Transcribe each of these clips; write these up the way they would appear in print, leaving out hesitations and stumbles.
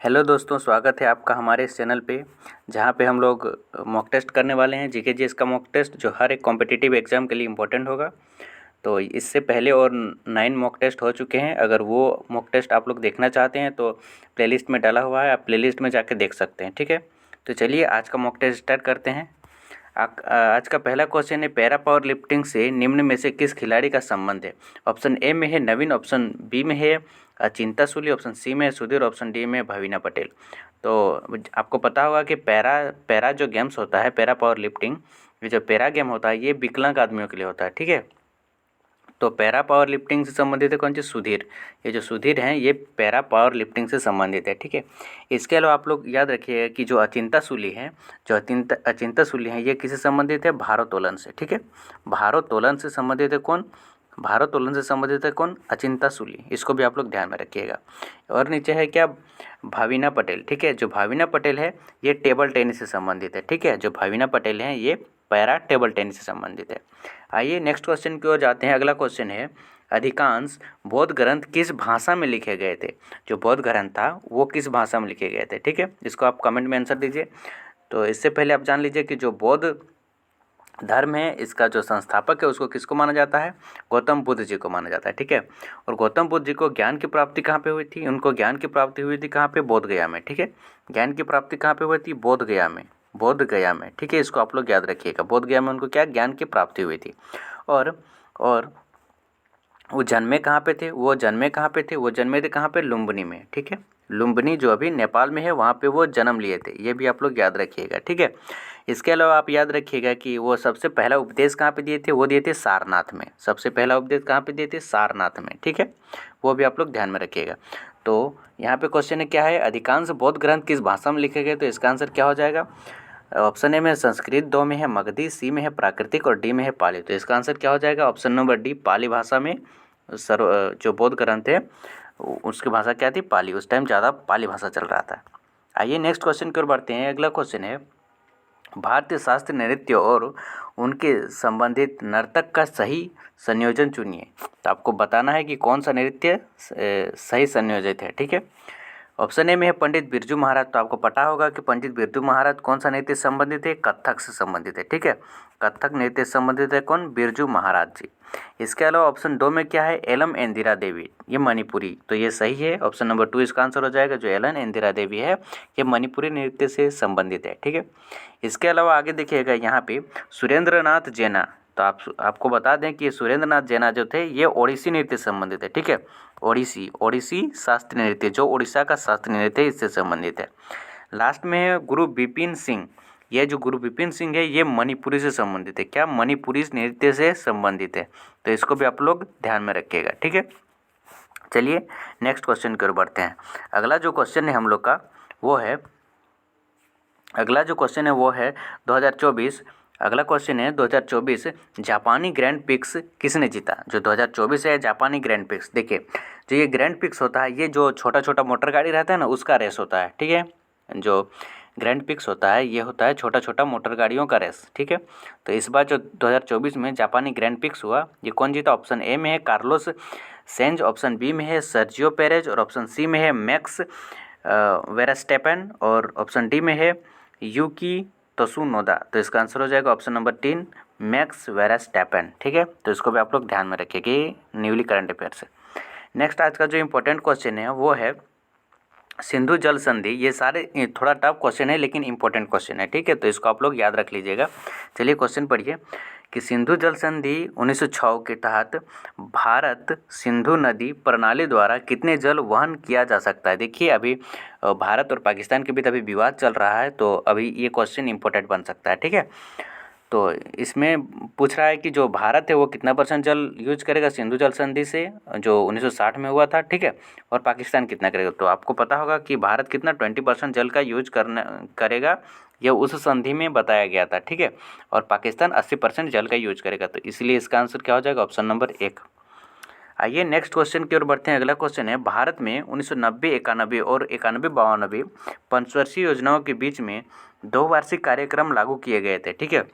Hello दोस्तों, स्वागत है आपका हमारे इस चैनल पे जहाँ पे हम लोग मॉक टेस्ट करने वाले हैं। जीके जीएस का मॉक टेस्ट जो हर एक कॉम्पिटिटिव एग्ज़ाम के लिए इम्पोर्टेंट होगा। तो इससे पहले और 9 मॉक टेस्ट हो चुके हैं। अगर वो मॉक टेस्ट आप लोग देखना चाहते हैं तो प्लेलिस्ट में डाला हुआ है, आप प्लेलिस्ट में जाके देख सकते हैं। ठीक है, तो चलिए आज का मॉक टेस्ट स्टार्ट करते हैं। आज का पहला क्वेश्चन है, पैरा पावर लिफ्टिंग से निम्न में से किस खिलाड़ी का संबंध है। ऑप्शन ए में है नवीन, ऑप्शन बी में है अचिंता सूली, ऑप्शन सी में है सुधीर, ऑप्शन डी में है भवीना पटेल। तो आपको पता होगा कि पैरा जो गेम्स होता है, पैरा पावर लिफ्टिंग, ये जो पैरा गेम होता है ये विकलांग आदमियों के लिए होता है। ठीक है, तो पैरा पावर लिफ्टिंग से संबंधित है कौन सी? सुधीर। ये जो सुधीर हैं ये पैरा पावर लिफ्टिंग से संबंधित है। ठीक है, इसके अलावा आप लोग याद रखिएगा कि जो अचिंता सूली हैं, अचिंता सूली हैं, ये किससे संबंधित है? भारोत्तोलन से। ठीक है, भारोत्तोलन से संबंधित है कौन? भारोत्तोलन से संबंधित है कौन? अचिंता सूली। इसको भी आप लोग ध्यान में रखिएगा। और नीचे है क्या? भावीना पटेल। ठीक है, जो भावीना पटेल है ये टेबल टेनिस से संबंधित है। ठीक है, जो भावीना पटेल हैं ये पैरा टेबल टेनिस से संबंधित है। आइए नेक्स्ट क्वेश्चन की ओर जाते हैं। अगला क्वेश्चन है, अधिकांश बौद्ध ग्रंथ किस भाषा में लिखे गए थे? जो बौद्ध ग्रंथ था वो किस भाषा में लिखे गए थे? ठीक है, इसको आप कमेंट में आंसर दीजिए। तो इससे पहले आप जान लीजिए कि जो बौद्ध धर्म है इसका जो संस्थापक है उसको किसको माना जाता है? गौतम बुद्ध जी को माना जाता है। ठीक है, और गौतम बुद्ध जी को ज्ञान की प्राप्ति कहाँ पे हुई थी? उनको ज्ञान की प्राप्ति हुई थी कहाँ पे? बोध गया में। ठीक है, ज्ञान की प्राप्ति कहाँ पे हुई थी? बोध गया में। बोध गया में। ठीक है, इसको आप लोग याद रखिएगा। बोध गया में उनको क्या ज्ञान की प्राप्ति हुई थी। और वो जन्मे कहाँ पे थे? वो जन्मे कहाँ पे थे? वो जन्मे थे कहाँ पे? लुम्बिनी में। ठीक है, लुम्बिनी जो अभी नेपाल में है वहाँ पे वो जन्म लिए थे। ये भी आप लोग याद रखिएगा। ठीक है, इसके अलावा आप याद रखिएगा कि वो सबसे पहला उपदेश कहाँ पे दिए थे? वो दिए थे सारनाथ में। सबसे पहला उपदेश कहाँ पे दिए थे? सारनाथ में। ठीक है, वो भी आप लोग ध्यान में रखिएगा। तो यहाँ पे क्वेश्चन क्या है? अधिकांश बौद्ध ग्रंथ किस भाषा में लिखे गए? तो इसका आंसर क्या हो जाएगा? ऑप्शन ए में संस्कृत, दो में है मगधी, सी में है प्राकृतिक और डी में है पाली। तो इसका आंसर क्या हो जाएगा? ऑप्शन नंबर डी, पाली भाषा में जो बौद्ध ग्रंथ है उसकी भाषा क्या थी? पाली। उस टाइम ज़्यादा पाली भाषा चल रहा था। आइए नेक्स्ट क्वेश्चन की ओर बढ़ते हैं। अगला क्वेश्चन है, भारतीय शास्त्रीय नृत्य और उनके संबंधित नर्तक का सही संयोजन चुनिए। तो आपको बताना है कि कौन सा नृत्य सही संयोजित है। ठीक है, ऑप्शन ए में है पंडित बिरजू महाराज। तो आपको पता होगा कि पंडित बिरजू महाराज कौन सा नृत्य से संबंधित है? कथक से संबंधित है। ठीक है, कथक नृत्य से संबंधित है कौन? बिरजू महाराज जी। इसके अलावा ऑप्शन दो में क्या है? एलम इंदिरा देवी, ये मणिपुरी। तो ये सही है, ऑप्शन नंबर 2 इसका आंसर हो जाएगा। जो एलन इंदिरा देवी है ये मणिपुरी नृत्य से संबंधित है। ठीक है, इसके अलावा आगे देखिएगा यहाँ पे सुरेंद्र नाथ जैना। तो आपको बता दें कि सुरेंद्र नाथ जैना जो थे ये ओडिसी नृत्य से संबंधित है। ठीक है, ओडिसी शास्त्रीय नृत्य, जो उड़ीसा का शास्त्रीय नृत्य है इससे संबंधित है। लास्ट में है गुरु विपिन सिंह। ये जो गुरु विपिन सिंह है ये मणिपुरी से संबंधित है। क्या? मणिपुरी नृत्य से संबंधित है। तो इसको भी आप लोग ध्यान में रखिएगा। ठीक है, चलिए नेक्स्ट क्वेश्चन की ओर बढ़ते हैं। अगला जो क्वेश्चन है हम लोग का वो है 2024। अगला क्वेश्चन है 2024 जापानी ग्रैंड पिक्स किसने जीता? जो 2024 है जापानी ग्रैंड पिक्स, देखिए जो ये ग्रैंड पिक्स होता है ये जो छोटा छोटा मोटर गाड़ी रहता है ना उसका रेस होता है। ठीक है, जो ग्रैंड पिक्स होता है ये होता है छोटा छोटा मोटर गाड़ियों का रेस। ठीक है, तो इस बार जो 2024 में जापानी ग्रैंड पिक्स हुआ ये कौन जीता? ऑप्शन ए में है कार्लोस सेंज, ऑप्शन बी में है सर्जियो पेरेज, और ऑप्शन सी में है मैक्स वेरास्टेपन, और ऑप्शन डी में है यूकी तसुनोदा। तो इसका आंसर हो जाएगा ऑप्शन नंबर 3, मैक्स वेरास्टेपन। ठीक है, तो इसको भी आप लोग ध्यान में रखिए, न्यूली करंट अफेयर से। नेक्स्ट आज का जो इम्पोर्टेंट क्वेश्चन है वो है सिंधु जल संधि। ये सारे थोड़ा टफ क्वेश्चन है लेकिन इंपॉर्टेंट क्वेश्चन है। ठीक है, तो इसको आप लोग याद रख लीजिएगा। चलिए क्वेश्चन पढ़िए कि सिंधु जल संधि 1906 के तहत भारत सिंधु नदी प्रणाली द्वारा कितने जल वहन किया जा सकता है? देखिए अभी भारत और पाकिस्तान के बीच अभी विवाद चल रहा है तो अभी ये क्वेश्चन इंपॉर्टेंट बन सकता है। ठीक है, तो इसमें पूछ रहा है कि जो भारत है वो कितना % जल यूज करेगा सिंधु जल संधि से जो 1960 में हुआ था। ठीक है, और पाकिस्तान कितना करेगा? तो आपको पता होगा कि भारत कितना 20% जल का यूज करेगा, यह उस संधि में बताया गया था। ठीक है, और पाकिस्तान 80% जल का यूज करेगा। तो इसलिए इसका आंसर क्या हो जाएगा? Option number 1। आइए नेक्स्ट क्वेश्चन की ओर बढ़ते हैं। अगला क्वेश्चन है, भारत में 1990, 91 और 91-92 पंचवर्षीय योजनाओं के बीच में 2 वार्षिक कार्यक्रम लागू किए गए थे। ठीक है,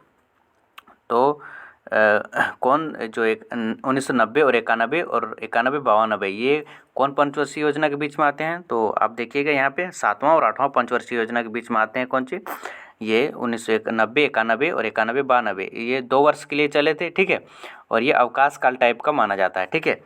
तो कौन जो एक 1990 और 91 और 91-92 ये कौन पंचवर्षीय योजना के बीच में आते हैं? तो आप देखिएगा यहाँ पे 7वां और 8वां पंचवर्षीय योजना के बीच में आते हैं कौन सी? ये 1990, 91 और 91-92 ये 2 वर्ष के लिए चले थे, ठीक है। और ये अवकाश काल टाइप का माना जाता है, ठीक है।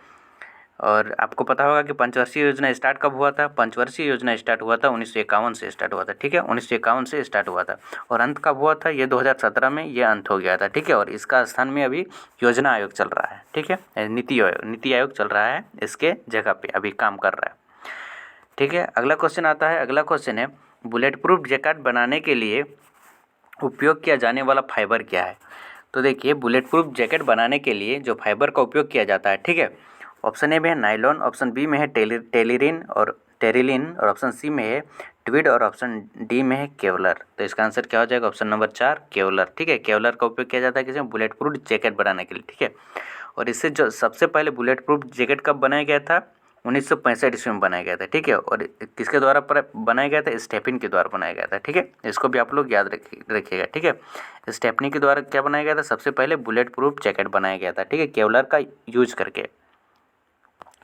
और आपको पता होगा कि पंचवर्षीय योजना स्टार्ट कब हुआ था? पंचवर्षीय योजना स्टार्ट हुआ था 1951 से स्टार्ट हुआ था, ठीक है। 1951 से स्टार्ट हुआ था और अंत कब हुआ था? ये 2017 में ये अंत हो गया था, ठीक है। और इसका स्थान में अभी योजना आयोग चल रहा है, ठीक है। नीति आयोग चल रहा है, इसके जगह पे अभी काम कर रहा है, ठीक है। अगला क्वेश्चन आता है। अगला क्वेश्चन है बुलेट प्रूफ जैकेट बनाने के लिए उपयोग किया जाने वाला फाइबर क्या है? तो देखिए बुलेट प्रूफ जैकेट बनाने के लिए जो फाइबर का उपयोग किया जाता है, ठीक है। ऑप्शन ए में है नायलॉन, ऑप्शन बी में है टेरिलिन और ऑप्शन सी में है ट्वीड और ऑप्शन डी में है केवलर। तो इसका आंसर क्या हो जाएगा? ऑप्शन नंबर 4 केवलर, ठीक है। केवलर का उपयोग किया जाता है किसमें? बुलेट प्रूफ जैकेट बनाने के लिए, ठीक है। और इससे जो सबसे पहले बुलेट प्रूफ जैकेट कब बनाया गया था? 1965 ईस्वी में बनाया गया था, ठीक है। और किसके द्वारा बनाया गया था? स्टेपिन के द्वारा बनाया गया था, ठीक है। इसको भी आप लोग याद रखिएगा, ठीक है। स्टेपनी के द्वारा क्या बनाया गया था? सबसे पहले बुलेट प्रूफ जैकेट बनाया गया था, ठीक है, केवलर का यूज करके।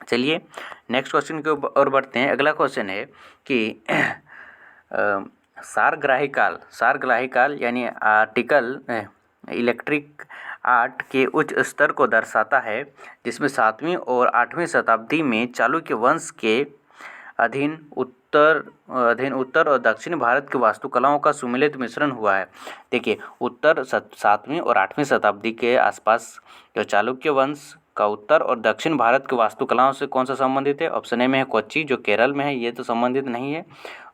चलिए नेक्स्ट क्वेश्चन की ओर बढ़ते हैं। अगला क्वेश्चन है कि सारग्राही काल यानी आर्टिकल इलेक्ट्रिक आर्ट के उच्च स्तर को दर्शाता है, जिसमें 7वीं और 8वीं शताब्दी में चालुक्य वंश के अधीन उत्तर और दक्षिण भारत की वास्तुकलाओं का सुमिलित मिश्रण हुआ है। देखिए उत्तर 7वीं और 8वीं शताब्दी के आसपास जो चालुक्य वंश का उत्तर और दक्षिण भारत की वास्तुकलाओं से कौन सा संबंधित है? ऑप्शन ए में है कोच्चि जो केरल में है, ये तो संबंधित नहीं है।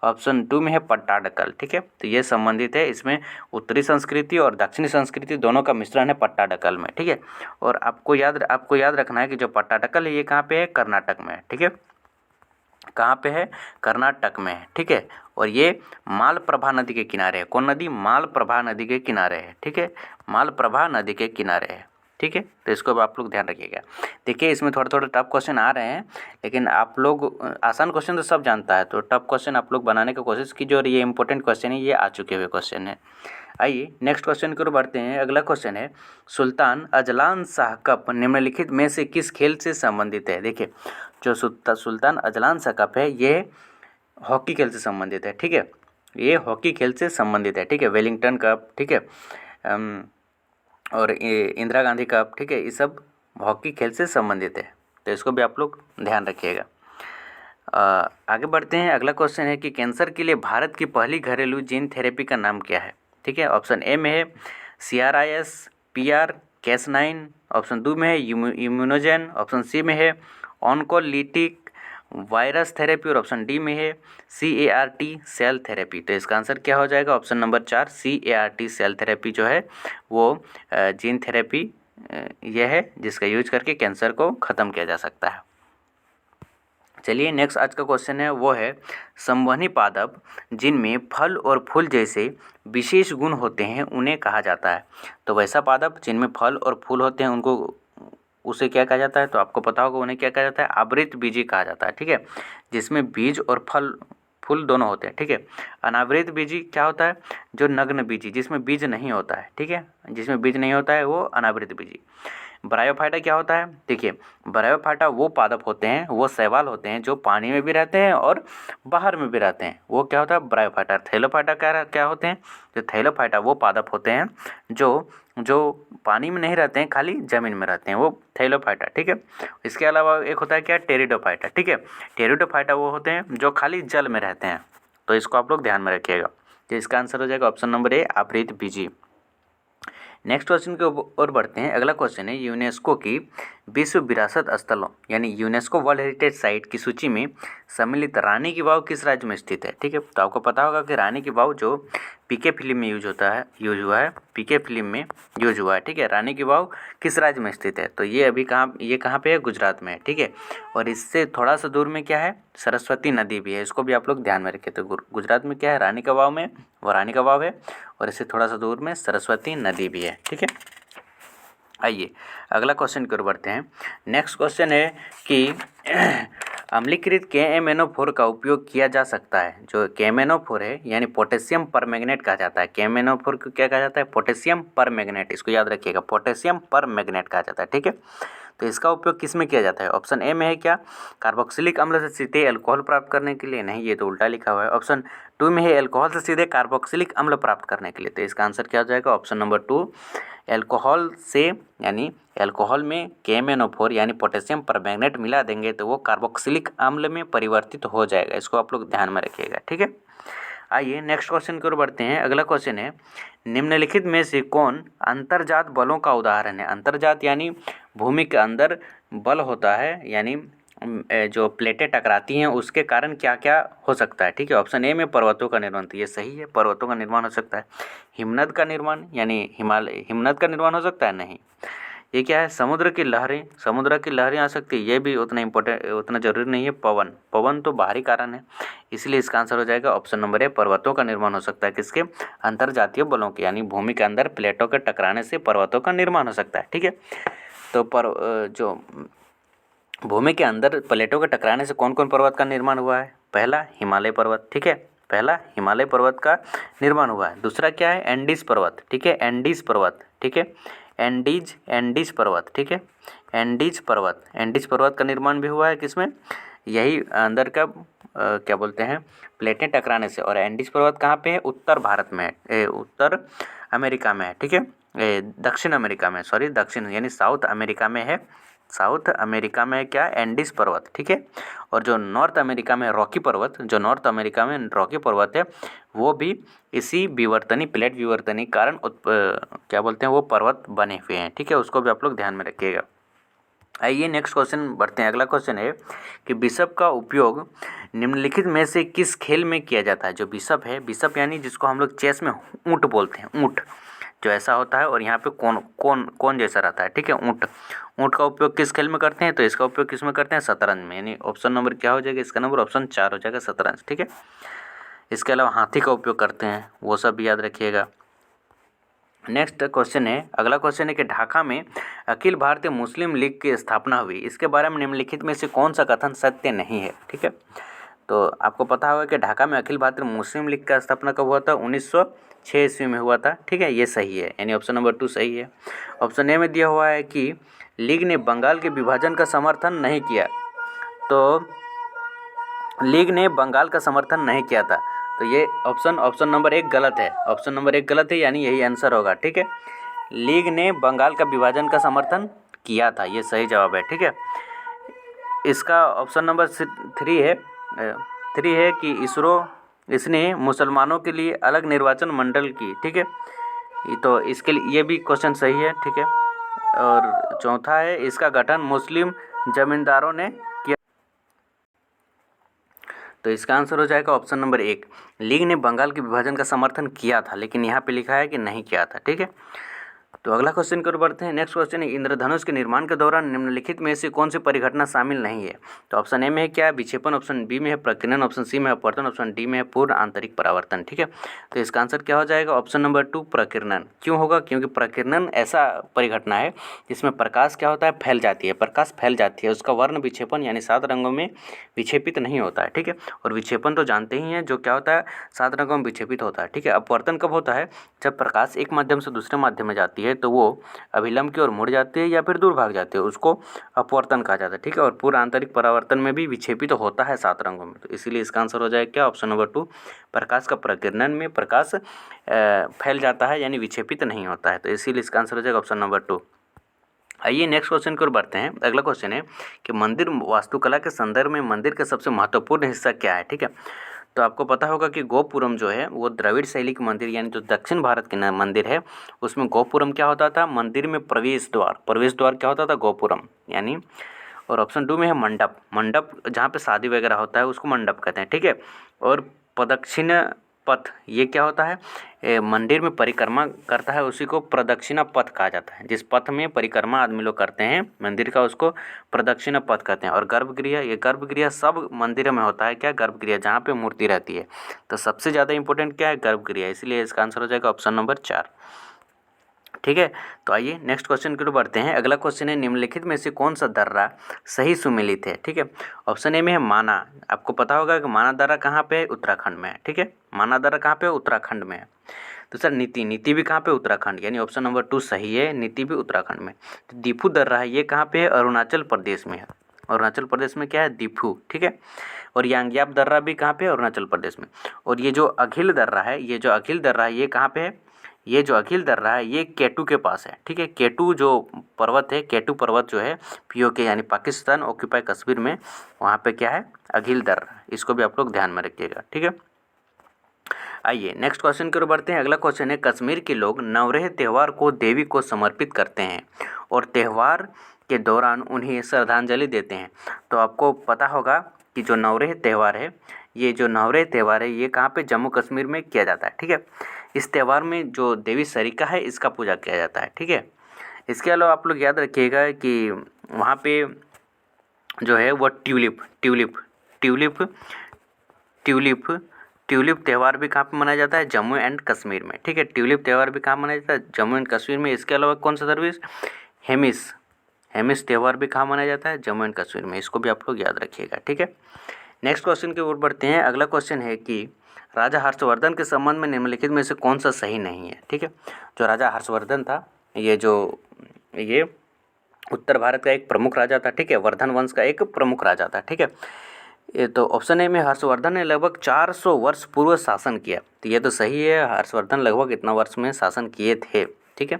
ऑप्शन 2 में है पट्टाडकल, ठीक है, तो ये संबंधित है। इसमें उत्तरी संस्कृति और दक्षिणी संस्कृति दोनों का मिश्रण है पट्टाडकल में, ठीक है। और आपको याद रखना है कि जो पट्टाडकल है ये कहाँ पे है? कर्नाटक में है, ठीक है। कहाँ पे है? कर्नाटक में है, ठीक है। और ये मालप्रभा नदी के किनारे है। कौन नदी? मालप्रभा नदी के किनारे है, ठीक है। मालप्रभा नदी के किनारे है, ठीक है। तो इसको आप लोग ध्यान रखिएगा। देखिए इसमें थोड़े टफ क्वेश्चन आ रहे हैं, लेकिन आप लोग आसान क्वेश्चन तो सब जानता है, तो टफ क्वेश्चन आप लोग बनाने की कोशिश कीजिए। और ये इंपॉर्टेंट क्वेश्चन है, ये आ चुके हुए क्वेश्चन है। आइए नेक्स्ट क्वेश्चन की ओर बढ़ते हैं। अगला क्वेश्चन है सुल्तान अजलान शाह कप निम्नलिखित में से किस खेल से संबंधित है? देखिए जो सुल्तान अजलान शाह कप है ये हॉकी खेल से संबंधित है, ठीक है। ये हॉकी खेल से संबंधित है, ठीक है। वेलिंगटन कप, ठीक है, और इंदिरा गांधी कप, ठीक है, ये सब हॉकी खेल से संबंधित है, तो इसको भी आप लोग ध्यान रखिएगा। आगे बढ़ते हैं। अगला क्वेश्चन है कि कैंसर के लिए भारत की पहली घरेलू जीन थेरेपी का नाम क्या है? ठीक है, ऑप्शन ए में है CRIS PR Cas9, ऑप्शन 2 में है इम्यूनोजेन, ऑप्शन सी में है ऑन्कोलिटिक वायरस थेरेपी और ऑप्शन डी में है CAR-T सेल थेरेपी। तो इसका आंसर क्या हो जाएगा? Option number 4 CAR-T cell therapy जो है वो जीन थेरेपी यह है जिसका यूज करके कैंसर को ख़त्म किया जा सकता है। चलिए नेक्स्ट आज का क्वेश्चन है वो है संवहनी पादप जिनमें फल और फूल जैसे विशेष गुण होते हैं उन्हें कहा जाता है। तो वैसा पादप जिनमें फल और फूल होते हैं उनको उसे क्या कहा जाता है? तो आपको पता होगा उन्हें क्या कहा जाता है? आवृत बीजी कहा जाता है, ठीक है, जिसमें बीज और फूल दोनों होते हैं, ठीक है। अनावृत बीजी क्या होता है? जो नग्न बीजी जिसमें बीज नहीं होता है, ठीक है, जिसमें बीज नहीं होता है वो अनावृत बीजी। ब्रायोफाइटा क्या होता है? देखिए ब्रायोफाइटा वो पादप होते हैं, वो शैवाल होते हैं जो पानी में भी रहते हैं और बाहर में भी रहते हैं, वो क्या होता है? ब्रायोफाइटा। थैलोफाइटा क्या होते हैं? जो थैलोफाइटा वो पादप होते हैं जो पानी में नहीं रहते हैं, खाली ज़मीन में रहते हैं, वो थैलोफाइटा, ठीक है। इसके अलावा एक होता है क्या? टेरिडोफाइटा, ठीक है। टेरिडोफाइटा वो होते हैं जो खाली जल में रहते हैं, तो इसको आप लोग ध्यान में रखिएगा। तो इसका आंसर हो जाएगा ऑप्शन नंबर ए आवृत बीजी। नेक्स्ट क्वेश्चन की ओर बढ़ते हैं। अगला क्वेश्चन है यूनेस्को की विश्व विरासत स्थलों यानी यूनेस्को वर्ल्ड हेरिटेज साइट की सूची में सम्मिलित रानी की वाव किस राज्य में स्थित है? ठीक है, तो आपको पता होगा कि रानी की वाव जो पीके फिल्म में यूज हुआ है, पीके फिल्म में यूज हुआ है, ठीक है। रानी की वाव किस राज्य में स्थित है? तो ये अभी कहाँ पे है? गुजरात में है, ठीक है। और इससे थोड़ा सा दूर में क्या है? सरस्वती नदी भी है, इसको भी आप लोग ध्यान में रखें। तो गुजरात में क्या है? रानी का वाव में वो रानी का वाव है और इससे थोड़ा सा दूर में सरस्वती नदी भी है, ठीक है। आइए अगला क्वेश्चन की ओर बढ़ते हैं। नेक्स्ट क्वेश्चन है कि अम्लीकृत KMnO4 का उपयोग किया जा सकता है। जो KMnO4 है यानी पोटेशियम परमैंगनेट कहा जाता है। KMnO4 को क्या कहा जाता है? Potassium permanganate. इसको याद रखिएगा, पोटेशियम परमैंगनेट कहा जाता है। ठीक है, तो इसका उपयोग किस में किया जाता है? ऑप्शन ए में है क्या? कार्बोक्सिलिक अम्ल से सीधे अल्कोहल प्राप्त करने के लिए? नहीं, ये तो उल्टा लिखा हुआ है। ऑप्शन 2 में है अल्कोहल से सीधे कार्बोक्सिलिक अम्ल प्राप्त करने के लिए। तो इसका आंसर क्या हो जाएगा? ऑप्शन नंबर 2, अल्कोहल से, यानी अल्कोहल में KMnO4 यानी पोटेशियम परमैंगनेट मिला देंगे तो वो कार्बोक्सिलिक अम्ल में परिवर्तित हो जाएगा। इसको आप लोग ध्यान में रखिएगा। ठीक है, आइए नेक्स्ट क्वेश्चन की ओर बढ़ते हैं। अगला क्वेश्चन है, निम्नलिखित में से कौन अंतर्जात बलों का उदाहरण है? अंतर्जात यानी भूमि के अंदर बल होता है, यानी जो प्लेटें टकराती हैं उसके कारण क्या क्या हो सकता है? ठीक है, ऑप्शन ए में पर्वतों का निर्माण, तो ये सही है, पर्वतों का निर्माण हो सकता है। हिमनद का निर्माण यानी हिमनद का निर्माण हो सकता है? नहीं। ये क्या है? समुद्र की लहरें, समुद्र की लहरें आ सकती है, ये भी उतना जरूरी नहीं है। पवन तो बाहरी कारण है, इसलिए इसका आंसर हो जाएगा ऑप्शन नंबर ए, पर्वतों का निर्माण हो सकता है। किसके? अंतर्जातीय बलों के, यानी भूमि के अंदर प्लेटों के टकराने से पर्वतों का निर्माण हो सकता है। ठीक है, तो जो भूमि के अंदर प्लेटों के टकराने से कौन कौन पर्वत का निर्माण हुआ है? पहला हिमालय पर्वत। ठीक है, पहला हिमालय पर्वत का निर्माण हुआ है। दूसरा क्या है? एंडीज पर्वत। ठीक है, एंडीज पर्वत। ठीक है, एंडीज पर्वत। ठीक है, एंडीज पर्वत का निर्माण भी हुआ है। किसमें? यही अंदर का क्या बोलते हैं, प्लेटें टकराने से। और एंडीज पर्वत कहाँ पे है? उत्तर भारत में है, उत्तर अमेरिका में है। ठीक है, दक्षिण अमेरिका में, सॉरी दक्षिण यानी साउथ अमेरिका में है। साउथ अमेरिका में क्या? एंडीज पर्वत। ठीक है, और जो नॉर्थ अमेरिका में रॉकी पर्वत, जो नॉर्थ अमेरिका में रॉकी पर्वत है, वो भी इसी विवर्तनी, प्लेट विवर्तनी कारण क्या बोलते हैं, वो पर्वत बने हुए हैं। ठीक है, उसको भी आप लोग ध्यान में रखिएगा। आइए नेक्स्ट क्वेश्चन बढ़ते हैं। अगला क्वेश्चन है कि बिशप का उपयोग निम्नलिखित में से किस खेल में किया जाता है? जो बिशप है, बिशप यानी जिसको हम लोग चेस में ऊँट बोलते हैं, ऊँट जो ऐसा होता है और यहाँ पे कौन जैसा रहता है। ठीक है, ऊँट का उपयोग किस खेल में करते हैं? तो इसका उपयोग किस में करते हैं? शतरंज में, यानी ऑप्शन नंबर क्या हो जाएगा? इसका नंबर ऑप्शन 4 हो जाएगा, शतरंज। ठीक है, इसके अलावा हाथी का उपयोग करते हैं, वो सब भी याद रखिएगा। नेक्स्ट क्वेश्चन है, अगला क्वेश्चन है कि ढाका में अखिल भारतीय मुस्लिम लीग की स्थापना हुई, इसके बारे में निम्नलिखित में से कौन सा कथन सत्य नहीं है? ठीक है, तो आपको पता होगा कि ढाका में अखिल भारतीय मुस्लिम लीग का स्थापना कब हुआ था? 1906 ईस्वी में हुआ था। ठीक है, ये सही है, यानी ऑप्शन नंबर 2 सही है। ऑप्शन ए में दिया हुआ है कि लीग ने बंगाल के विभाजन का समर्थन नहीं किया, तो लीग ने बंगाल का समर्थन नहीं किया था, तो ये ऑप्शन नंबर 1 गलत है। ऑप्शन नंबर 1 गलत है, यानी यही आंसर होगा। ठीक है, लीग ने बंगाल का विभाजन का समर्थन किया था, ये सही जवाब है। ठीक है, इसका ऑप्शन नंबर 3 है कि इसने मुसलमानों के लिए अलग निर्वाचन मंडल की। ठीक है, तो इसके लिए ये भी क्वेश्चन सही है। ठीक है, और चौथा है इसका गठन मुस्लिम जमींदारों ने किया, तो इसका आंसर हो जाएगा ऑप्शन नंबर 1, लीग ने बंगाल के विभाजन का समर्थन किया था, लेकिन यहाँ पे लिखा है कि नहीं किया था। ठीक है, तो अगला क्वेश्चन की ओर बढ़ते हैं। नेक्स्ट क्वेश्चन है, इंद्रधनुष के निर्माण के दौरान निम्नलिखित में से कौन सी परिघटना शामिल नहीं है? तो ऑप्शन ए में है क्या? विक्षेपण। ऑप्शन बी में है प्रकीर्णन। ऑप्शन सी में है अपवर्तन। ऑप्शन डी में है पूर्ण आंतरिक परावर्तन। ठीक है, तो इसका आंसर क्या हो जाएगा? Option number 2 प्रकीर्णन। क्यों होगा? क्योंकि प्रकीर्णन ऐसा परिघटना है जिसमें प्रकाश क्या होता है? फैल जाती है, प्रकाश फैल जाती है, उसका वर्ण विक्षेपण यानी 7 रंगों में विक्षेपित नहीं होता है। ठीक है, और विक्षेपण तो जानते ही हैं जो क्या होता है, 7 रंगों में विक्षेपित होता है। ठीक है, अपवर्तन कब होता है? जब प्रकाश एक माध्यम से दूसरे माध्यम में जाती है तो वो अभिलंब की ओर मुड़ जाती है या फिर दूर भाग जाती है, उसको अपवर्तन कहा जाता है। ठीक है, और पूर्ण आंतरिक परावर्तन में भी विक्षेपित होता है 7 रंगों में, तो इसीलिए इसका आंसर हो जाएगा क्या? ऑप्शन नंबर 2, प्रकाश का प्रकीर्णन में प्रकाश फैल जाता है यानी विक्षेपित नहीं होता है, तो इसीलिए इसका आंसर हो जाएगा ऑप्शन नंबर 2। आइए नेक्स्ट क्वेश्चन की ओर बढ़ते हैं। अगला क्वेश्चन है कि मंदिर वास्तुकला के संदर्भ में मंदिर का सबसे महत्वपूर्ण हिस्सा क्या है? ठीक है, तो आपको पता होगा कि गोपुरम जो है वो द्रविड़ शैली के मंदिर यानी जो दक्षिण भारत के मंदिर है उसमें गोपुरम क्या होता था? मंदिर में प्रवेश द्वार क्या होता था? गोपुरम यानी। और ऑप्शन 2 में है मंडप जहाँ पे शादी वगैरह होता है उसको मंडप कहते हैं। ठीक है, और प्रदक्षिण पथ ये क्या होता है? मंदिर में परिक्रमा करता है उसी को प्रदक्षिणा पथ कहा जाता है। जिस पथ में परिक्रमा आदमी लोग करते हैं मंदिर का उसको प्रदक्षिणा पथ कहते हैं। और गर्भगृह, ये गर्भगृह सब मंदिरों में होता है क्या? गर्भगृह जहाँ पे मूर्ति रहती है, तो सबसे ज़्यादा इंपॉर्टेंट क्या है? गर्भगृह, इसलिए इसका आंसर हो जाएगा ऑप्शन नंबर 4। ठीक है। तो आइए नेक्स्ट क्वेश्चन की ओर बढ़ते हैं। अगला क्वेश्चन है, निम्नलिखित में से कौन सा दर्रा सही सुमेलित है। ठीक है। ऑप्शन ए में है माना। आपको पता होगा कि माना दर्रा कहाँ पे है, उत्तराखंड में है। ठीक है, माना दर्रा कहाँ पे है, उत्तराखंड में है। तो सर नीति, नीति भी कहाँ पे, उत्तराखंड, यानी ऑप्शन नंबर 2 सही है, नीति भी उत्तराखंड में। तो दीफू दर्रा है, ये कहाँ पे है, अरुणाचल प्रदेश में है। अरुणाचल प्रदेश में क्या है, दीफू। ठीक है। और यांग्याप दर्रा भी कहाँ पे है, अरुणाचल प्रदेश में। और ये जो अघिल दर्रा है, ये जो अघिल दर्रा है, ये कहाँ पे है, ये जो अघिल दर्रा है ये केटू के पास है। ठीक है, केटू जो पर्वत है, केटू पर्वत जो है पीओके यानी पाकिस्तान ऑक्यूपाई कश्मीर में, वहाँ पे क्या है, अघिल दर्रा। इसको भी आप लोग ध्यान में रखिएगा। ठीक है। आइए नेक्स्ट क्वेश्चन की ओर बढ़ते हैं। अगला क्वेश्चन है, कश्मीर के लोग नवरेह त्यौहार को देवी को समर्पित करते हैं और त्यौहार के दौरान उन्हें श्रद्धांजलि देते हैं। तो आपको पता होगा कि जो नवरेह त्यौहार है, ये जो नवरेह त्यौहार है ये कहाँ पे, जम्मू कश्मीर में किया जाता है। ठीक है। इस त्यौहार में जो देवी सरिका है इसका पूजा किया जाता है। ठीक है। इसके अलावा आप लोग याद रखिएगा कि वहाँ पे जो है वो tulip tulip tulip tulip tulip त्यौहार भी कहाँ पे मनाया जाता है, जम्मू एंड कश्मीर में। ठीक है, ट्यूलिप त्यौहार भी कहाँ मनाया जाता है, जम्मू एंड कश्मीर में। इसके अलावा कौन सा सर्विस, हेमिस, हेमिस त्यौहार भी कहाँ मनाया जाता है, जम्मू एंड कश्मीर में। इसको भी आप लोग याद रखिएगा। ठीक है। नेक्स्ट क्वेश्चन की ओर बढ़ते हैं। अगला क्वेश्चन है कि राजा हर्षवर्धन के संबंध में निम्नलिखित में से कौन सा सही नहीं है। ठीक है। जो राजा हर्षवर्धन था, ये उत्तर भारत का एक प्रमुख राजा था। ठीक है, वर्धन वंश का एक प्रमुख राजा था। ठीक है। ये तो ऑप्शन ए में हर्षवर्धन ने लगभग 400 वर्ष पूर्व शासन किया। तो ये तो सही है, हर्षवर्धन लगभग इतना वर्ष में शासन किए थे। ठीक है।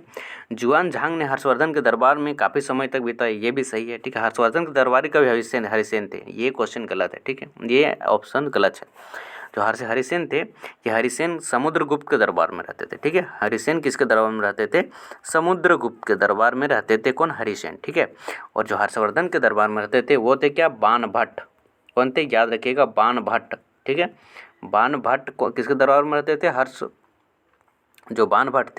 जुआन झांग ने हर्षवर्धन के दरबार में काफ़ी समय तक बिताया, ये भी सही है। ठीक है, हर्षवर्धन के दरबारी कवि हरिसेन थे, ये क्वेश्चन गलत है। ठीक है, ये ऑप्शन गलत है। जो हरिसेन थे, ये हरिसेन समुद्रगुप्त के दरबार में रहते थे। ठीक है, हरिसेन किसके दरबार में रहते थे, समुद्रगुप्त के दरबार में रहते थे। कौन, हरिसेन। ठीक है। और जो हर्षवर्धन के दरबार में रहते थे वो थे क्या, बाण भट्ट। कौन थे, याद रखिएगा, बाण भट्ट। ठीक है, बाण भट्ट किसके दरबार में रहते थे, जो बाण भट्ट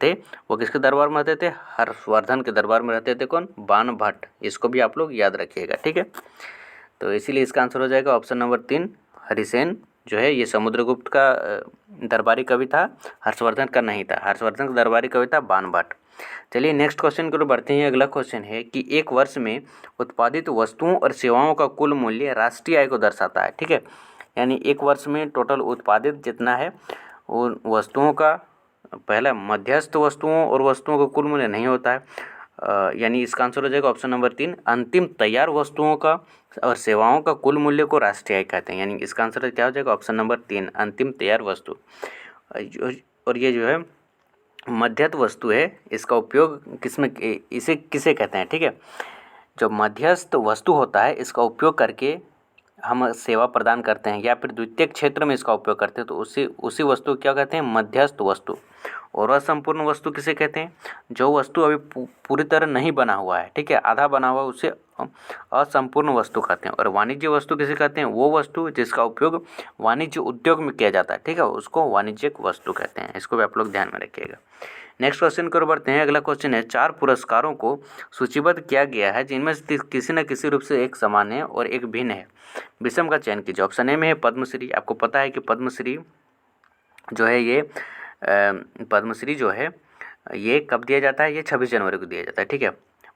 थे वो किसके दरबार में रहते थे, हर्षवर्धन के दरबार में रहते थे। कौन, बाण भट्ट। इसको भी आप लोग याद रखिएगा। ठीक है। तो इसीलिए इसका आंसर हो जाएगा ऑप्शन नंबर 3, हरिसेन जो है ये समुद्रगुप्त का दरबारी कवि था, हर्षवर्धन का नहीं था। हर्षवर्धन का दरबारी कवि था बाण भट्ट। चलिए नेक्स्ट क्वेश्चन की ओर बढ़ते हैं। अगला क्वेश्चन है कि एक वर्ष में उत्पादित वस्तुओं और सेवाओं का कुल मूल्य राष्ट्रीय आय को दर्शाता है। ठीक है, यानी एक वर्ष में टोटल उत्पादित जितना है उन वस्तुओं का, पहला मध्यस्थ वस्तुओं और वस्तुओं का कुल मूल्य नहीं होता है, यानी इसका आंसर हो जाएगा ऑप्शन नंबर 3, अंतिम तैयार वस्तुओं का और सेवाओं का कुल मूल्य को राष्ट्रीय आय कहते हैं। यानी इसका आंसर क्या हो जाएगा, ऑप्शन नंबर 3, अंतिम तैयार वस्तु। और ये जो है मध्यस्थ वस्तु है, इसका उपयोग किसमें, इसे किसे कहते हैं। ठीक है, जो मध्यस्थ वस्तु होता है इसका उपयोग करके हम सेवा प्रदान करते हैं या फिर द्वितीयक क्षेत्र में इसका उपयोग करते हैं, तो उसी वस्तु को क्या कहते हैं, मध्यस्थ वस्तु। और असंपूर्ण वस्तु किसे कहते हैं, जो वस्तु अभी पूरी तरह नहीं बना हुआ है। ठीक है, आधा बना हुआ, उसे असंपूर्ण वस्तु कहते हैं। और वाणिज्य वस्तु किसे कहते हैं, वो वस्तु जिसका उपयोग वाणिज्य उद्योग में किया जाता है। ठीक है, उसको वाणिज्यिक वस्तु कहते हैं। इसको भी आप लोग ध्यान में रखिएगा। नेक्स्ट क्वेश्चन की ओर बढ़ते हैं। अगला क्वेश्चन है, 4 पुरस्कारों को सूचीबद्ध किया गया है जिनमें से किसी न किसी रूप से एक समान है और एक भिन्न है, विषम का चयन कीजिए। ऑप्शन ए में है पद्मश्री। आपको पता है कि पद्मश्री जो है ये पद्मश्री जो है ये कब दिया जाता है, ये 26 जनवरी को दिया जाता है। ठीक है,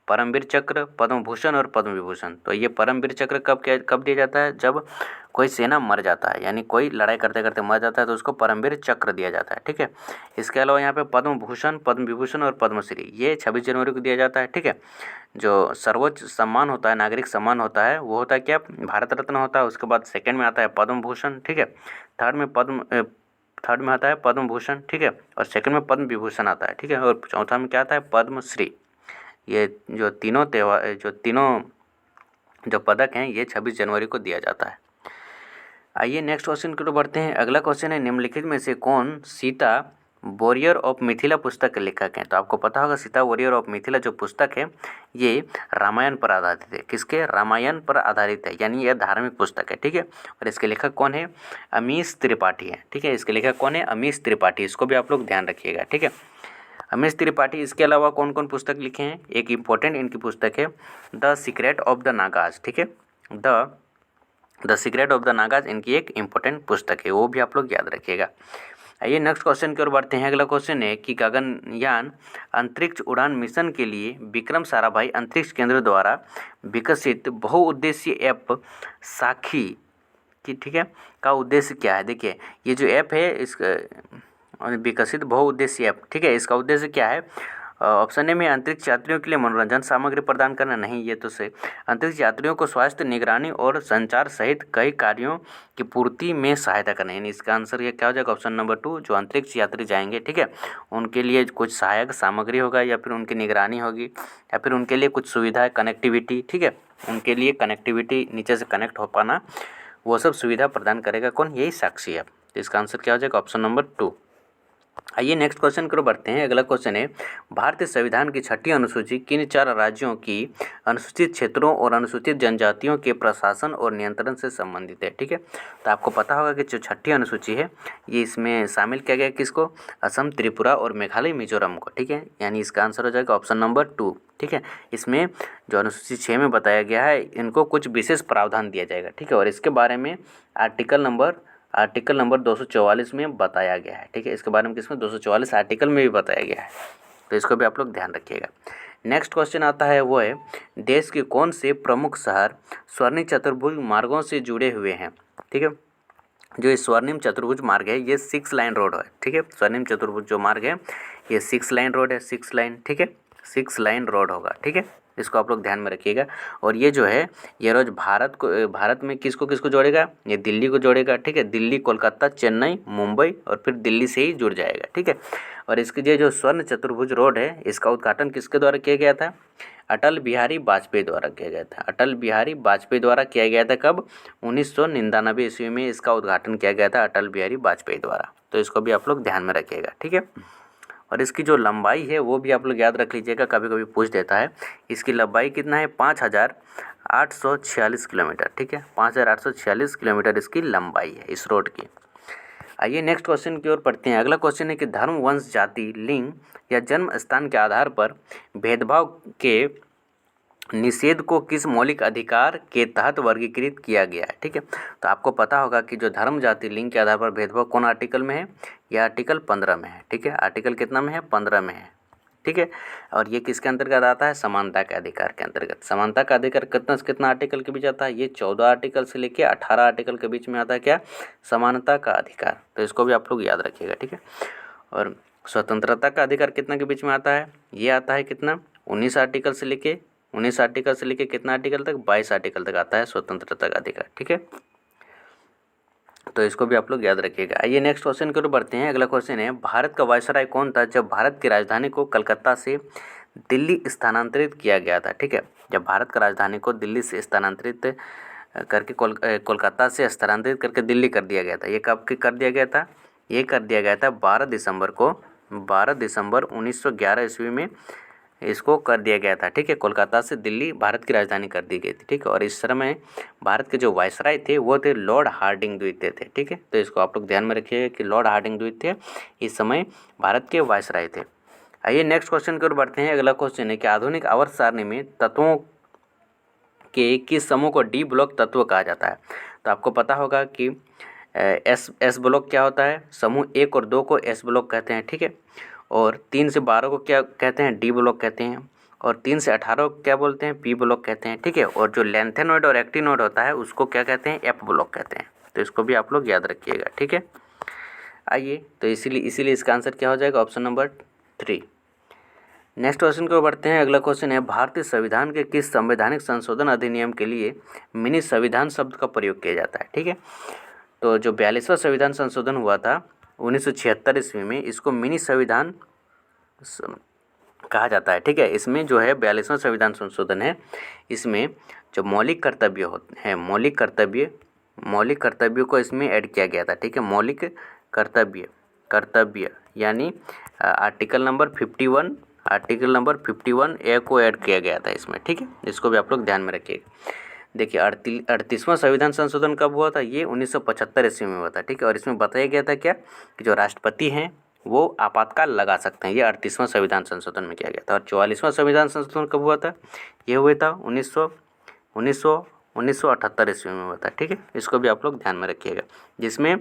परमवीर चक्र, पद्म भूषण और पद्म विभूषण। तो ये परमवीर चक्र कब दिया जाता है, जब कोई सेना मर जाता है, यानी कोई लड़ाई करते करते मर जाता है तो उसको परमवीर चक्र दिया जाता है। ठीक है, इसके अलावा यहाँ पे पद्म भूषण, पद्म विभूषण और पद्मश्री ये 26 जनवरी को दिया जाता है। ठीक है, जो सर्वोच्च सम्मान होता है, नागरिक सम्मान होता है, वो होता है क्या, भारत रत्न होता है। उसके बाद सेकेंड में आता है पद्म भूषण। ठीक है, थर्ड में आता है पद्म भूषण। ठीक है, और सेकंड में पद्म विभूषण आता है। ठीक है, और चौथा में क्या आता है, पद्मश्री। ये जो तीनों जो पदक हैं ये 26 जनवरी को दिया जाता है। आइए नेक्स्ट क्वेश्चन की ओर बढ़ते हैं। अगला क्वेश्चन है, निम्नलिखित में से कौन सीता वॉरियर ऑफ मिथिला पुस्तक के लेखक हैं। तो आपको पता होगा सीता वॉरियर ऑफ मिथिला जो पुस्तक है ये रामायण पर आधारित है। किसके, रामायण पर आधारित है, यानी यह धार्मिक पुस्तक है। ठीक है, और इसके लेखक कौन है, अमीश त्रिपाठी है। ठीक है, इसके लेखक कौन है, अमीश त्रिपाठी। इसको भी आप लोग ध्यान रखिएगा। ठीक है, अमीश त्रिपाठी। इसके अलावा कौन कौन पुस्तक लिखे हैं, एक इम्पोर्टेंट इनकी पुस्तक है the secret of the Nagas. ठीक है, the secret of the Nagas इनकी एक इम्पोर्टेंट पुस्तक है, वो भी आप लोग याद रखिएगा। आइए नेक्स्ट क्वेश्चन की ओर बढ़ते हैं। अगला क्वेश्चन है कि गगनयान अंतरिक्ष उड़ान मिशन के लिए विक्रम साराभाई अंतरिक्ष केंद्र द्वारा विकसित बहुउद्देशीय ऐप साखी की, ठीक है, का उद्देश्य क्या है। देखिए ये जो ऐप है इसका विकसित बहुउद्देशीय ऐप, ठीक है, इसका उद्देश्य क्या है। ऑप्शन ए में अंतरिक्ष यात्रियों के लिए मनोरंजन सामग्री प्रदान करना, नहीं ये तो सही। अंतरिक्ष यात्रियों को स्वास्थ्य निगरानी और संचार सहित कई कार्यों की पूर्ति में सहायता करना, यानी इसका आंसर ये क्या हो जाएगा, ऑप्शन नंबर 2। जो अंतरिक्ष यात्री जाएंगे, ठीक है, उनके लिए कुछ सहायक सामग्री होगा या फिर उनकी निगरानी होगी या फिर उनके लिए कुछ सुविधा है, कनेक्टिविटी, ठीक है, उनके लिए कनेक्टिविटी, नीचे से कनेक्ट हो पाना, वो सब सुविधा प्रदान करेगा कौन, यही साक्षी ऐप। तो इसका आंसर क्या हो जाएगा, ऑप्शन नंबर 2। आइए नेक्स्ट क्वेश्चन की ओर बढ़ते हैं। अगला क्वेश्चन है भारतीय संविधान की 6ठी अनुसूची किन 4 राज्यों की अनुसूचित क्षेत्रों और अनुसूचित जनजातियों के प्रशासन और नियंत्रण से संबंधित है, ठीक है। तो आपको पता होगा कि जो 6ठी अनुसूची है ये इसमें शामिल किया गया किसको, असम, त्रिपुरा और मेघालय, मिजोरम को, ठीक है, यानी इसका आंसर हो जाएगा ऑप्शन नंबर 2, ठीक है। इसमें जो अनुसूची 6 में बताया गया है इनको कुछ विशेष प्रावधान दिया जाएगा, ठीक है, और इसके बारे में आर्टिकल नंबर 244 में बताया गया है, ठीक है, इसके बारे में किसमें 244 आर्टिकल में भी बताया गया है, तो इसको भी आप लोग ध्यान रखिएगा। नेक्स्ट क्वेश्चन आता है वो है देश के कौन से प्रमुख शहर स्वर्णिम चतुर्भुज मार्गों से जुड़े हुए हैं, ठीक है। जो ये स्वर्णिम चतुर्भुज मार्ग है ये 6 लाइन रोड है, ठीक है, स्वर्णिम चतुर्भुज जो मार्ग है ये 6 लाइन रोड है, 6 लाइन, ठीक है, 6 लाइन रोड होगा, ठीक है, इसको आप लोग ध्यान में रखिएगा। और ये जो है ये रोज भारत में किसको किसको जोड़ेगा, ये दिल्ली को जोड़ेगा, ठीक है, दिल्ली, कोलकाता, चेन्नई, मुंबई और फिर दिल्ली से ही जुड़ जाएगा, ठीक है। और इसकी ये जो स्वर्ण चतुर्भुज रोड है इसका उद्घाटन किसके द्वारा किया गया था, अटल बिहारी वाजपेयी द्वारा किया गया था। अटल बिहारी वाजपेयी द्वारा किया गया था कब, 1999 ईस्वी में इसका उद्घाटन किया गया था अटल बिहारी वाजपेयी द्वारा, तो इसको भी आप लोग ध्यान में रखिएगा, ठीक है। और इसकी जो लंबाई है वो भी आप लोग याद रख लीजिएगा, कभी कभी पूछ देता है। इसकी लंबाई कितना है, 5846 किलोमीटर, ठीक है, 5846 किलोमीटर इसकी लंबाई है इस रोड की। आइए नेक्स्ट क्वेश्चन की ओर पढ़ते हैं। अगला क्वेश्चन है कि धर्म, वंश, जाति, लिंग या जन्म स्थान के आधार पर भेदभाव के निषेध को किस मौलिक अधिकार के तहत वर्गीकृत किया गया है, ठीक है। तो आपको पता होगा कि जो धर्म, जाति, लिंग के आधार पर भेदभाव कौन आर्टिकल में है, यह आर्टिकल 15 में है, ठीक है, आर्टिकल कितना में है, 15 में है, ठीक है। और ये किसके अंतर्गत आता है, समानता के अधिकार के अंतर्गत। समानता का अधिकार कितना से कितना आर्टिकल के बीच आता है, ये 14 आर्टिकल से लेके 18 आर्टिकल के बीच में आता है क्या, समानता का अधिकार, तो इसको भी आप लोग याद रखिएगा, ठीक है। और स्वतंत्रता का अधिकार कितना के बीच में आता है, ये आता है कितना, 19 आर्टिकल से लेके कितना आर्टिकल तक, 22 आर्टिकल तक आता है स्वतंत्रता का अधिकार, ठीक है, तो इसको भी आप लोग याद रखिएगा। आइए नेक्स्ट क्वेश्चन की ओर बढ़ते हैं। अगला क्वेश्चन है भारत का वायसराय कौन था जब भारत की राजधानी को कलकत्ता से दिल्ली स्थानांतरित किया गया था, ठीक है। जब भारत का राजधानी को दिल्ली से स्थानांतरित करके कोलकाता से स्थानांतरित करके दिल्ली कर दिया गया था, ये कब कर दिया गया था, ये कर दिया गया था 12 दिसंबर 1911 ईस्वी में इसको कर दिया गया था, ठीक है। कोलकाता से दिल्ली भारत की राजधानी कर दी गई थी, ठीक है। और इस समय भारत के जो वायसराय थे वो थे लॉर्ड हार्डिंग द्वितीय थे, ठीक है, तो इसको आप लोग ध्यान में रखिएगा कि लॉर्ड हार्डिंग द्वितीय इस समय भारत के वायसराय थे। आइए नेक्स्ट क्वेश्चन की ओर बढ़ते हैं। अगला क्वेश्चन है कि आधुनिक आवर्त सारणी में तत्वों के किस समूह को डी ब्लॉक तत्व कहा जाता है। तो आपको पता होगा कि एस ब्लॉक क्या होता है, समूह 1 और 2 को एस ब्लॉक कहते हैं, ठीक है, और 3 से 12 को क्या कहते हैं, डी ब्लॉक कहते हैं, और 3 से 18 को क्या बोलते हैं, पी ब्लॉक कहते हैं, ठीक है। और जो लेंथेनॉइड और एक्टिनॉइड होता है उसको क्या कहते हैं, एफ ब्लॉक कहते हैं, तो इसको भी आप लोग याद रखिएगा, ठीक है। आइए तो इसीलिए इसका आंसर क्या हो जाएगा, ऑप्शन नंबर 3। नेक्स्ट क्वेश्चन को बढ़ते हैं। अगला क्वेश्चन है भारतीय संविधान के किस संवैधानिक संशोधन अधिनियम के लिए मिनी संविधान शब्द का प्रयोग किया जाता है, ठीक है। तो जो 42वां संविधान संशोधन हुआ था 1976 ईस्वी में, इसको मिनी संविधान कहा जाता है, ठीक है। इसमें जो है 42वां संविधान संशोधन है, इसमें जो मौलिक कर्तव्य होते हैं, मौलिक कर्तव्यों को इसमें ऐड किया गया था, ठीक है। मौलिक कर्तव्य यानी आर्टिकल नंबर 51 ए को ऐड किया गया था इसमें, ठीक है। इसको भी आप लोग ध्यान में रखिएगा। देखिए 38वां संविधान संशोधन कब हुआ था, ये 1975 ईस्वी में हुआ था, ठीक है। और इसमें बताया गया था क्या कि जो राष्ट्रपति हैं वो आपातकाल लगा सकते हैं, ये 38वां संविधान संशोधन में किया गया था। और 44वां संविधान संशोधन कब हुआ था, ये हुआ था 1978 ईस्वी में हुआ था, ठीक है। इसको भी आप लोग ध्यान में रखिएगा, जिसमें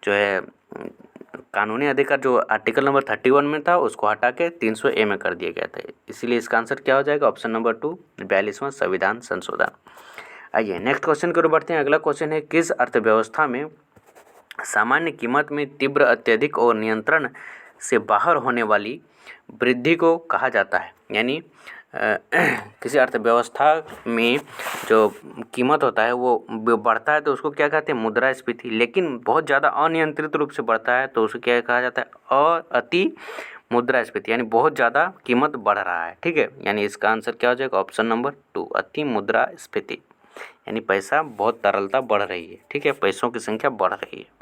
जो है कानूनी अधिकार जो आर्टिकल नंबर 31 में था उसको हटा के 300A में कर दिया गया था। इसीलिए इसका आंसर क्या हो जाएगा, ऑप्शन नंबर 2 42वां संविधान संशोधन। आइए नेक्स्ट क्वेश्चन की ओर बढ़ते हैं। अगला क्वेश्चन है, किस अर्थव्यवस्था में सामान्य कीमत में तीव्र, अत्यधिक और नियंत्रण से बाहर होने वाली वृद्धि को कहा जाता है। यानी किसी अर्थव्यवस्था में जो कीमत होता है वो बढ़ता है तो उसको क्या कहते हैं, मुद्रास्फीति। लेकिन बहुत ज़्यादा अनियंत्रित रूप से बढ़ता है तो उसे क्या कहा जाता है, अति मुद्रास्फीति, यानी बहुत ज़्यादा कीमत बढ़ रहा है। ठीक है, यानी इसका आंसर क्या हो जाएगा, ऑप्शन नंबर 2 अति मुद्रास्फीति, यानी पैसा बहुत तरलता बढ़ रही है। ठीक है, पैसों की संख्या बढ़ रही है।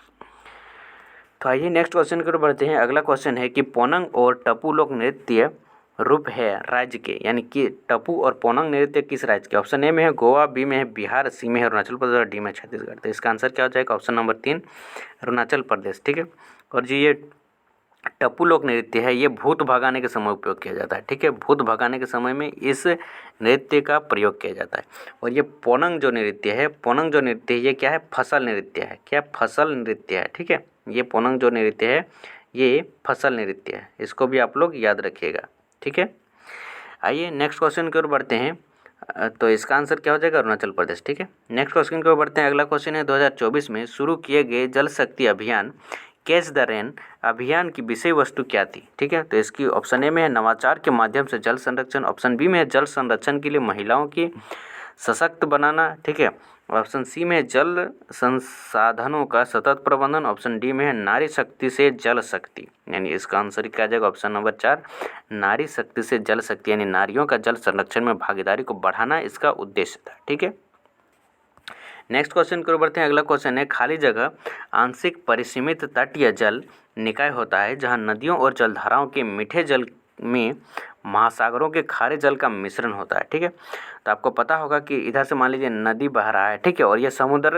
तो आइए नेक्स्ट क्वेश्चन की ओर बढ़ते हैं। अगला क्वेश्चन है कि पोनंग और टप्पू लोक नृत्य रूप है राज्य के, यानी कि टप्पू और पोनंग नृत्य किस राज्य के। ऑप्शन ए में है गोवा, बी में है बिहार, सी में है अरुणाचल प्रदेश और डी में छत्तीसगढ़। तो इसका आंसर क्या हो जाएगा, ऑप्शन नंबर 3 अरुणाचल प्रदेश। ठीक है, और जी ये टप्पू लोक नृत्य है ये भूत भगाने के समय उपयोग किया जाता है। ठीक है, भूत भगाने के समय में इस नृत्य का प्रयोग किया जाता है। और ये पोनंग जो नृत्य है, पोनंग जो नृत्य है ये क्या है, फसल नृत्य है। क्या, फसल नृत्य है। ठीक है, ये पोनंग जो नृत्य है ये फसल नृत्य है, इसको भी आप लोग याद रखिएगा। ठीक है, आइए नेक्स्ट क्वेश्चन की ओर बढ़ते हैं। तो इसका आंसर क्या हो जाएगा, अरुणाचल प्रदेश। ठीक है, नेक्स्ट क्वेश्चन की ओर बढ़ते हैं। अगला क्वेश्चन है 2024 में शुरू किए गए जल शक्ति अभियान कैच द रेन अभियान की विषय वस्तु क्या थी। ठीक है, तो इसकी ऑप्शन ए में है नवाचार के माध्यम से जल संरक्षण, ऑप्शन बी में है जल संरक्षण के लिए महिलाओं की सशक्त बनाना। ठीक है, ऑप्शन सी में है जल संसाधनों का सतत प्रबंधन, ऑप्शन डी में है नारी शक्ति से जल शक्ति। यानी इसका आंसर क्या आ जाएगा, ऑप्शन नंबर 4 नारी शक्ति से जल शक्ति, यानी नारियों का जल संरक्षण में भागीदारी को बढ़ाना इसका उद्देश्य था। ठीक है, नेक्स्ट क्वेश्चन की ओर बढ़ते हैं। अगला क्वेश्चन है, खाली जगह आंशिक परिसीमित तटीय जल निकाय होता है जहां नदियों और जलधाराओं के मीठे जल में महासागरों के खारे जल का मिश्रण होता है। ठीक है, तो आपको पता होगा कि इधर से मान लीजिए नदी बह रहा है। ठीक है, और ये समुंदर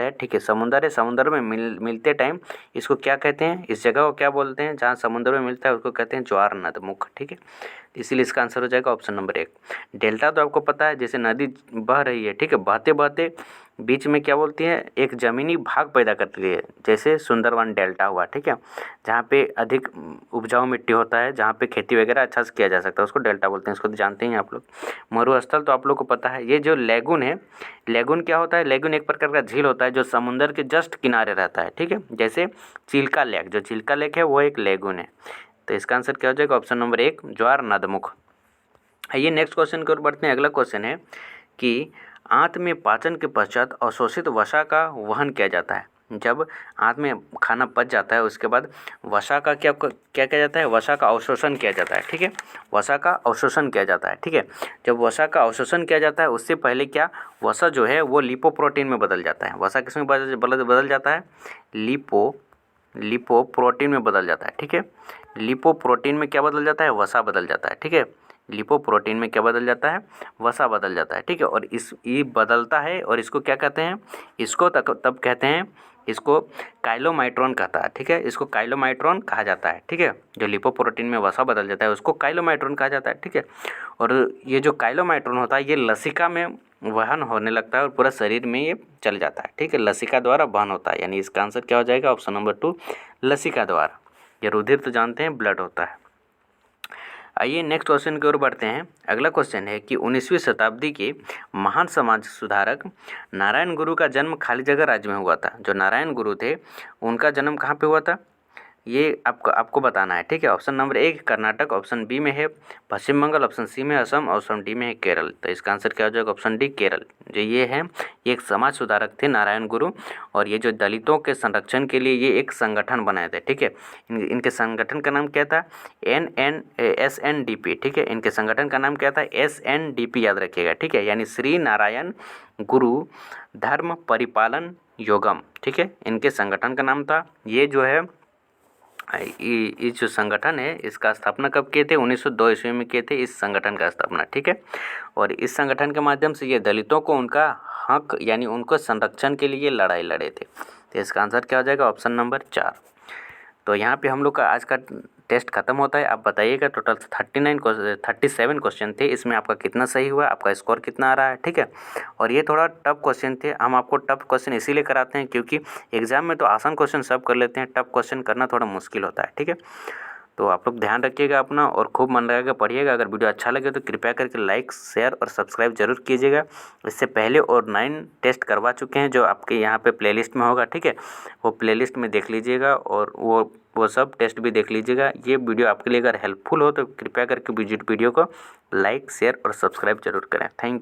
है। ठीक है, समुंदर है, समुंदर में मिलते टाइम इसको क्या कहते हैं, इस जगह को क्या बोलते हैं जहाँ समुद्र में मिलता है उसको कहते हैं ज्वार नदमुख। ठीक है, इसीलिए इसका आंसर हो जाएगा ऑप्शन नंबर 1 डेल्टा। तो आपको पता है जैसे नदी बह रही है, ठीक है, बहते बहते बीच में क्या बोलती है, एक ज़मीनी भाग पैदा करती है, जैसे सुंदरवन डेल्टा हुआ। ठीक है, जहाँ पे अधिक उपजाऊ मिट्टी होता है, जहाँ पे खेती वगैरह अच्छा से किया जा सकता है उसको डेल्टा बोलते हैं। इसको तो जानते हैं आप लोग। मरुस्थल तो आप लोग को पता है। ये जो लेगुन है, लेगुन क्या होता है, लेगुन एक प्रकार का झील होता है जो समुंदर के जस्ट किनारे रहता है। ठीक है, जैसे चिल्का लेक, जो चिल्का लेक है वो एक लेगुन है। तो इसका आंसर क्या हो जाएगा, ऑप्शन नंबर 1 ज्वार नदमुख। आइए नेक्स्ट क्वेश्चन की ओर बढ़ते हैं। अगला क्वेश्चन है कि आंत में पाचन के पश्चात अवशोषित वसा का वहन किया जाता है। जब आंत में खाना पच जाता है उसके बाद वसा का क्या किया जाता है, वसा का अवशोषण किया जाता है। ठीक है, वसा का अवशोषण किया जाता है। ठीक है, जब वसा का अवशोषण किया जाता है उससे पहले क्या, वसा जो है वो लिपोप्रोटीन में बदल जाता है। वसा किस में बदल जाता है, लिपोप्रोटीन में बदल जाता है। ठीक है, लिपोप्रोटीन में क्या बदल जाता है, वसा बदल जाता है। ठीक है, लिपोप्रोटीन में क्या बदल जाता है, वसा बदल जाता है। ठीक है, और ये बदलता है और इसको क्या कहते हैं, इसको तब कहते हैं, इसको काइलोमाइट्रॉन कहता है। ठीक है, इसको काइलोमाइट्रॉन कहा जाता है। ठीक है, जो लिपोप्रोटीन में वसा बदल जाता है उसको काइलोमाइट्रॉन कहा जाता है। ठीक है, और ये जो काइलोमाइट्रॉन होता है ये लसिका में वहन होने लगता है और पूरा शरीर में ये चल जाता है। ठीक है, लसिका द्वारा वहन होता है, यानी इसका आंसर क्या हो जाएगा, ऑप्शन नंबर 2 लसिका द्वारा। ये रुधिर तो जानते हैं ब्लड होता है। आइए नेक्स्ट क्वेश्चन की ओर बढ़ते हैं। अगला क्वेश्चन है कि 19वीं शताब्दी के महान समाज सुधारक नारायण गुरु का जन्म खाली जगह राज्य में हुआ था। जो नारायण गुरु थे उनका जन्म कहाँ पे हुआ था, ये आपको बताना है। ठीक है, option number 1 Karnataka, option B में है पश्चिम बंगाल, ऑप्शन सी में असम, ऑप्शन डी में है केरल। तो इसका आंसर क्या हो जाएगा, ऑप्शन डी केरल। जो ये है ये एक समाज सुधारक थे नारायण गुरु, और ये जो दलितों के संरक्षण के लिए ये एक संगठन बनाए थे। ठीक है, इनके संगठन का नाम क्या था, SNDP। ठीक है, इनके संगठन का नाम क्या था, SNDP याद रखिएगा। ठीक है, यानी श्री नारायण गुरु धर्म परिपालन योगम। ठीक है, इनके संगठन का नाम था। ये जो है ये जो संगठन है इसका स्थापना कब किए थे, 1902 ईस्वी में किए थे इस संगठन का स्थापना। ठीक है, और इस संगठन के माध्यम से ये दलितों को उनका हक यानी उनको संरक्षण के लिए लड़ाई लड़े थे। तो इसका आंसर क्या हो जाएगा, ऑप्शन नंबर 4। तो यहाँ पे हम लोग का आज का टेस्ट ख़त्म होता है आप बताइएगा। टोटल 37 क्वेश्चन थे, इसमें आपका कितना सही हुआ, आपका स्कोर कितना आ रहा है, ठीक है। और ये थोड़ा टफ क्वेश्चन थे, हम आपको टफ क्वेश्चन इसीलिए कराते हैं क्योंकि एग्ज़ाम में तो आसान क्वेश्चन सब कर लेते हैं, टफ क्वेश्चन करना थोड़ा मुश्किल होता है, ठीक है। तो आप लोग ध्यान रखिएगा अपना और खूब मन लगाकर पढ़िएगा। अगर वीडियो अच्छा लगे तो कृपया करके लाइक, शेयर और सब्सक्राइब जरूर कीजिएगा। इससे पहले और 9 टेस्ट करवा चुके हैं जो आपके यहाँ पे प्लेलिस्ट में होगा, ठीक है। वो प्लेलिस्ट में देख लीजिएगा और वो सब टेस्ट भी देख लीजिएगा। ये वीडियो आपके लिए अगर हेल्पफुल हो तो कृपया करके वीडियो को लाइक, शेयर और सब्सक्राइब जरूर करें। Thank you.